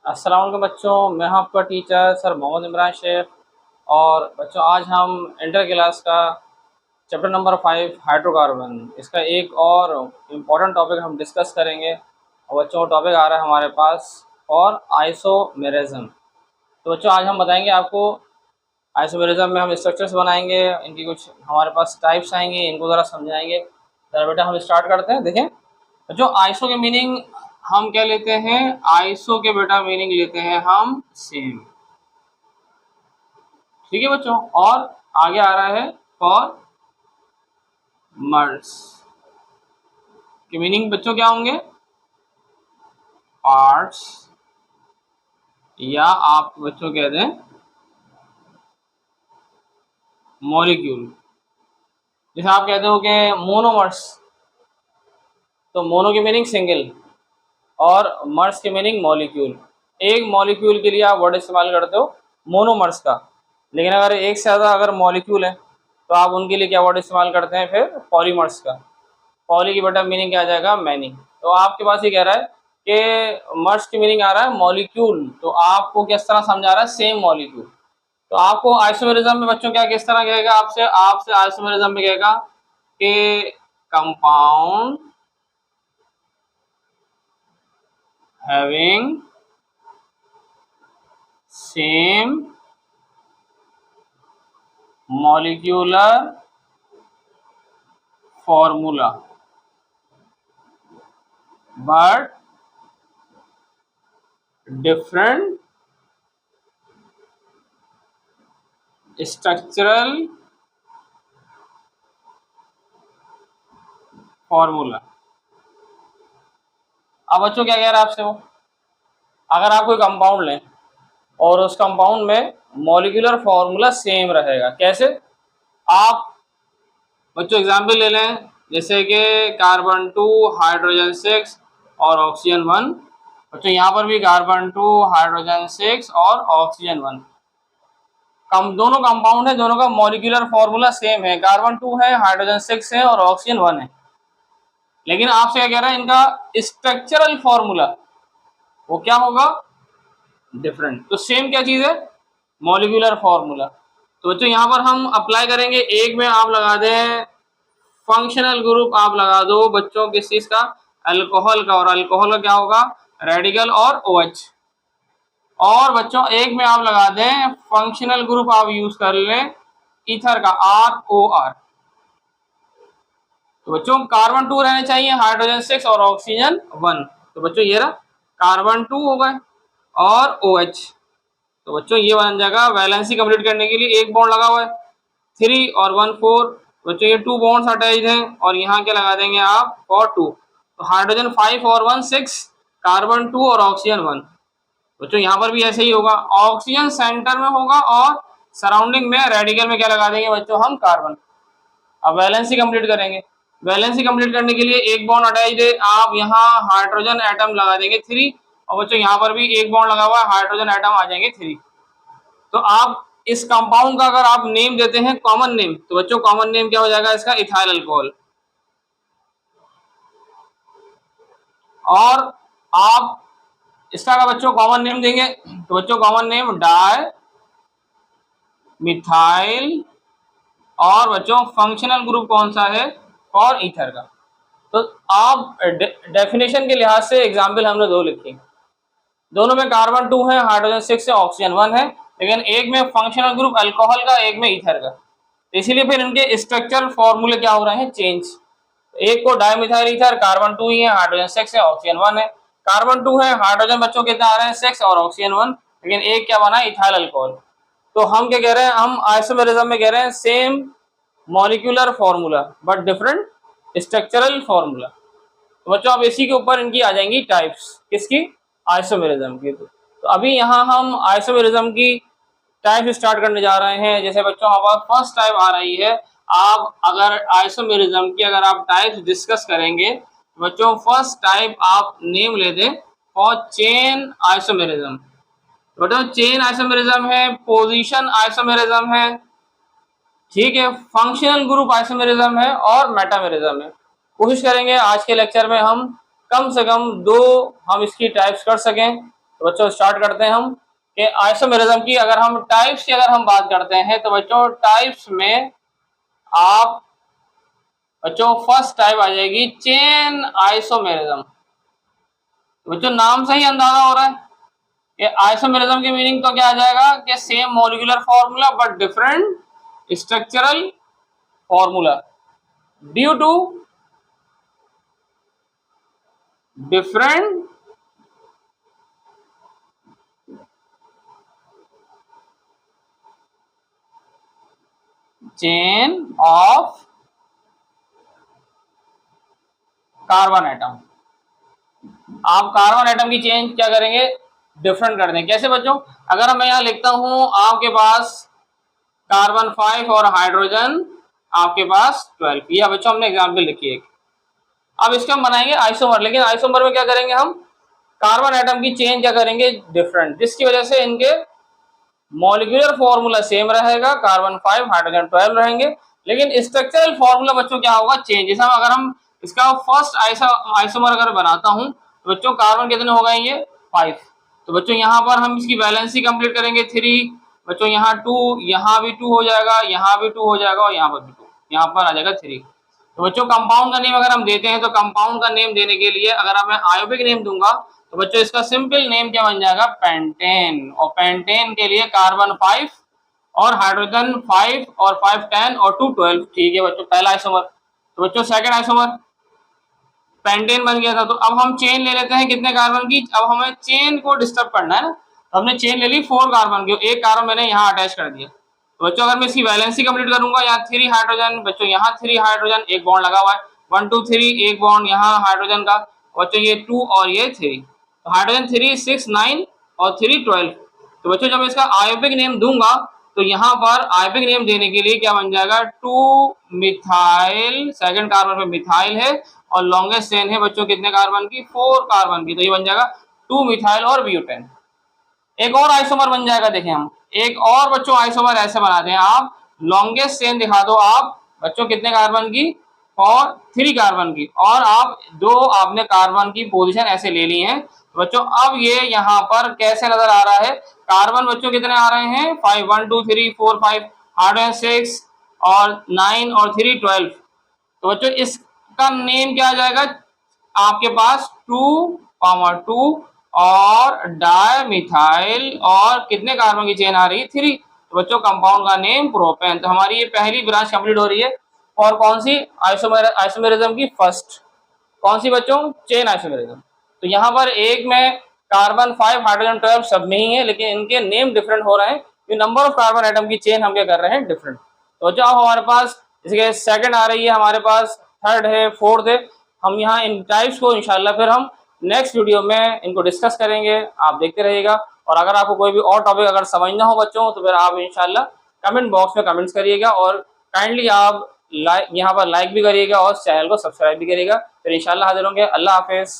अस्सलाम वालेकुम बच्चों, मैं हूं आपका टीचर सर मोहम्मद इमरान शेख। और बच्चों आज हम इंटर क्लास का चैप्टर नंबर 5 हाइड्रोकार्बन इसका एक और इम्पोर्टेंट टॉपिक हम डिस्कस करेंगे। और बच्चों टॉपिक आ रहा है हमारे पास और आइसोमेरिज्म। तो बच्चों आज हम बताएंगे आपको आइसोमेरिज्म में हम स्ट्रक्चर्स बनाएंगे, इनकी कुछ हमारे पास टाइप्स आएंगे, इनको ज़रा समझाएंगे। ज़रा बेटा हम स्टार्ट करते हैं। देखें जो आइसो के मीनिंग हम क्या लेते हैं, आइसो के बेटा मीनिंग लेते हैं हम सेम। ठीक है बच्चों, और आगे आ रहा है फॉर मर्स के मीनिंग बच्चों क्या होंगे, पार्ट्स, या आप बच्चों कह दें मॉलिक्यूल। जैसे आप कहते हो कि मोनोमर्स, तो मोनो की मीनिंग सिंगल और मर्स की मीनिंग मॉलिक्यूल। एक मॉलिक्यूल के लिए आप वर्ड इस्तेमाल करते हो मोनोमर्स का, लेकिन अगर एक से ज़्यादा अगर मॉलिक्यूल है तो आप उनके लिए क्या वर्ड इस्तेमाल करते हैं फिर पॉलीमर्स का। पॉली की बेटा मीनिंग क्या आ जाएगा, मैनी। तो आपके पास ये कह रहा है कि मर्स की मीनिंग आ रहा है मॉलिक्यूल, तो आपको किस तरह समझा रहा है, सेम मॉलिक्यूल। तो आपको आइसोमेरिज्म में बच्चों क्या किस तरह कहेगा, आपसे आइसोमेरिज्म में कहेगा कि compound having same molecular formula but different structural formula। अब बच्चों क्या कह रहा है आपसे वो, अगर आप कोई कंपाउंड लें और उस कंपाउंड में मॉलिक्यूलर फॉर्मूला सेम रहेगा, कैसे? आप बच्चों एग्जाम्पल ले लें, जैसे कि कार्बन 2 हाइड्रोजन 6 और ऑक्सीजन 1। बच्चों यहाँ पर भी कार्बन 2 हाइड्रोजन 6 और ऑक्सीजन 1 दोनों कंपाउंड है, दोनों का मॉलिक्यूलर फॉर्मूला सेम है। कार्बन 2 है, हाइड्रोजन 6 है और ऑक्सीजन 1 है, लेकिन आपसे क्या कह रहा है, इनका स्ट्रक्चरल फॉर्मूला वो क्या होगा, डिफरेंट। तो सेम क्या चीज है, मॉलिक्यूलर फॉर्मूला। तो बच्चों यहाँ पर हम अप्लाई करेंगे, एक में आप लगा दें फंक्शनल ग्रुप, आप लगा दो बच्चों किस चीज का, अल्कोहल का, और अल्कोहल का क्या होगा, रेडिकल और OH। और बच्चों एक में आप लगा दें फंक्शनल ग्रुप, आप यूज कर लें ईथर का, ROR। तो बच्चों कार्बन 2 रहने चाहिए, हाइड्रोजन 6 और ऑक्सीजन 1। तो बच्चों ये रहा कार्बन 2 हो गए और OH। तो बच्चों ये बन जाएगा, वैलेंसी कंप्लीट करने के लिए एक बॉन्ड लगा हुआ है 3 और 1 4। बच्चों ये 2 बॉन्ड्स अटैच्ड हैं और यहाँ क्या लगा देंगे आप, और 2। तो हाइड्रोजन 5 और 1 6, कार्बन 2 और ऑक्सीजन 1। बच्चों यहाँ पर भी ऐसे ही होगा, ऑक्सीजन सेंटर में होगा और सराउंडिंग में रेडिकल में क्या लगा देंगे बच्चों, हम कार्बन। अब वैलेंसी कंप्लीट करेंगे, वैलेंसी कंप्लीट करने के लिए एक बॉन्ड अटैच है, आप यहाँ हाइड्रोजन एटम लगा देंगे 3, और बच्चों यहाँ पर भी एक बॉन्ड लगा हुआ है, हाइड्रोजन एटम आ जाएंगे 3। तो आप इस कंपाउंड का अगर आप नेम देते हैं कॉमन नेम, तो बच्चों कॉमन नेम क्या हो जाएगा इसका, इथाइल अल्कोहल। और आप इसका अगर बच्चों कॉमन नेम देंगे तो बच्चों कॉमन नेम डाई मिथाइल, और बच्चों फंक्शनल ग्रुप कौन सा है, फॉर ईथर का। तो आप डेफिनेशन के लिहाज से एग्जाम्पल हमने दो लिखी, दोनों में कार्बन 2 है, हाइड्रोजन 6 है, ऑक्सीजन 1 है, लेकिन एक में फंक्शनल ग्रुप अल्कोहल का, एक में ईथर का। इसीलिए फिर इनके स्ट्रक्चरल फॉर्मूले क्या हो रहे हैं, चेंज। एक को डाइमिथाइल ईथर, कार्बन 2 ही है, हाइड्रोजन 6 है, ऑक्सीजन 1 है। कार्बन 2 है, हाइड्रोजन बच्चों कितने आ रहे हैं, 6 और ऑक्सीजन 1, लेकिन एक क्या बना, इथाइल अल्कोहल। तो हम क्या कह रहे हैं, हम आइसोमेरिज्म में कह रहे हैं same molecular formula but different structural formula. तो बच्चों अब इसी के ऊपर इनकी आ जाएंगी टाइप्स, किसकी, आइसोमेरिज्म की। तो अभी यहाँ हम आइसोमेरिज्म की टाइप स्टार्ट करने जा रहे हैं। जैसे बच्चों हमारे फर्स्ट टाइप आ रही है, आप अगर आइसोमेरिज्म की अगर आप टाइप्स डिस्कस करेंगे तो बच्चों फर्स्ट टाइप आप नेम ले दें फॉर चेन आइसोमेरिज्म। बच्चों चेन आइसोमेरिज्म है, पोजीशन आइसोमेरिज्म है, ठीक है, फंक्शनल ग्रुप आइसोमेरिज्म है और मेटामेरिज्म है। कोशिश करेंगे आज के लेक्चर में हम कम से कम 2 हम इसकी टाइप्स कर सकें। तो बच्चों स्टार्ट करते हैं हम कि आइसोमेरिज्म की अगर हम टाइप्स की अगर हम बात करते हैं तो बच्चों टाइप्स में आप बच्चों फर्स्ट टाइप आ जाएगी चेन आइसोमेरिज्म। बच्चों नाम से ही अंदाजा हो रहा है कि आइसोमेरिज्म की मीनिंग तो क्या आ जाएगा कि same molecular formula but different structural formula due to different chain of carbon atom. आप कार्बन एटम की चेन क्या करेंगे, डिफरेंट कर दें। कैसे बच्चों, अगर मैं यहां लिखता हूं आपके पास कार्बन 5 और हाइड्रोजन आपके पास 12, यह बच्चों हमने एग्जाम्पल लिखी है। अब इसका हम बनाएंगे आइसोमर, लेकिन आइसोमर में क्या करेंगे हम, कार्बन एटम की चेन क्या करेंगे डिफरेंट, जिसकी वजह से इनके मॉलिक्यूलर फॉर्मूला सेम रहेगा, कार्बन 5 हाइड्रोजन 12 रहेंगे, लेकिन स्ट्रक्चरल फॉर्मूला बच्चों क्या होगा चेंज। जैसे अगर हम इसका फर्स्ट आइसोमर अगर बनाता हूं तो बच्चों कार्बन कितने हो गए ये 5, तो बच्चों यहाँ पर हम इसकी वैलेंसी कंप्लीट करेंगे 3, बच्चों यहाँ 2, यहाँ भी 2 हो जाएगा, यहाँ भी 2 हो जाएगा और यहाँ पर भी 2, यहाँ पर आ जाएगा 3। तो बच्चों कंपाउंड का नेम अगर हम देते हैं तो कंपाउंड का नेम देने के लिए अगर मैं आयोबिक नेम दूंगा तो बच्चों इसका सिंपल नेम क्या बन जाएगा पेंटेन, और पेंटेन के लिए कार्बन 5 और हाइड्रोजन 5 और 5 10 और 2 12। ठीक है बच्चों, पहला आइसोमर। तो बच्चों सेकंड आइसोमर पेंटेन बन गया था। तो अब हम चेन ले लेते हैं कितने कार्बन की, अब हमें चेन को डिस्टर्ब करना है ना, तो हमने चेन ले ली 4 कार्बन की, एक कार्बन मैंने यहाँ अटैच कर दिया। तो बच्चों अगर मैं इसकी वैलेंसी कंप्लीट करूंगा, यहाँ 3 हाइड्रोजन, बच्चों यहाँ 3 हाइड्रोजन, एक बॉन्ड लगा हुआ है 1 2 3, एक बॉन्ड यहाँ हाइड्रोजन का, बच्चों ये 2 और ये 3, तो हाइड्रोजन 3 6 9 और 3 12। तो बच्चों जब इसका आयोबिक नेम दूंगा तो यहाँ पर आयोबिक नेम देने के लिए क्या बन जाएगा 2 मिथाइल, सेकंड कार्बन पे मिथाइल है और लॉन्गेस्ट चेन है बच्चों कितने कार्बन की 4 कार्बन की, तो ये बन जाएगा 2 मिथाइल और ब्यूटेन। एक और आइसोमर बन जाएगा, देखें हम एक और बच्चों आइसोमर ऐसे बनाते हैं, आप लॉन्गेस्ट चेन दिखा दो आप बच्चों कितने कार्बन की और 3 कार्बन की, और आप दो आपने कार्बन की पोजीशन ऐसे ले ली है बच्चों। अब ये यहाँ पर कैसे नजर आ रहा है, कार्बन बच्चों कितने आ रहे हैं 5 1 2 3 4 5, हाइड्रोजन 6 और 9 और 3 12। तो बच्चों इसका नेम क्या आ जाएगा आपके पास 2 और डायमिथाइल और कितने कार्बन की चेन आ रही है 3, तो बच्चों कंपाउंड का नेम प्रोपेन। तो हमारी ये पहली ब्रांच कंप्लीट हो रही है और कौन सी आइसोमेरिज्म की फर्स्ट, कौन सी बच्चों चेन आइसोमेरिज्म। तो यहाँ पर एक में कार्बन 5 हाइड्रोजन 12 सब में ही है, लेकिन इनके नेम डिफरेंट हो रहे हैं क्योंकि नंबर ऑफ कार्बन एटम की चेन हम क्या कर रहे हैं डिफरेंट। तो जो हमारे पास इसके सेकंड आ रही है, हमारे पास थर्ड है, फोर्थ है, हम यहाँ इन टाइप्स को इंशाल्लाह फिर हम नेक्स्ट वीडियो में इनको डिस्कस करेंगे, आप देखते रहिएगा। और अगर आपको कोई भी और टॉपिक अगर समझना हो बच्चों तो फिर आप इंशाल्लाह कमेंट बॉक्स में कमेंट्स करिएगा और काइंडली आप यहाँ पर लाइक भी करिएगा और चैनल को सब्सक्राइब भी करिएगा। फिर इंशाल्लाह हाजिर होंगे। अल्लाह हाफिज़।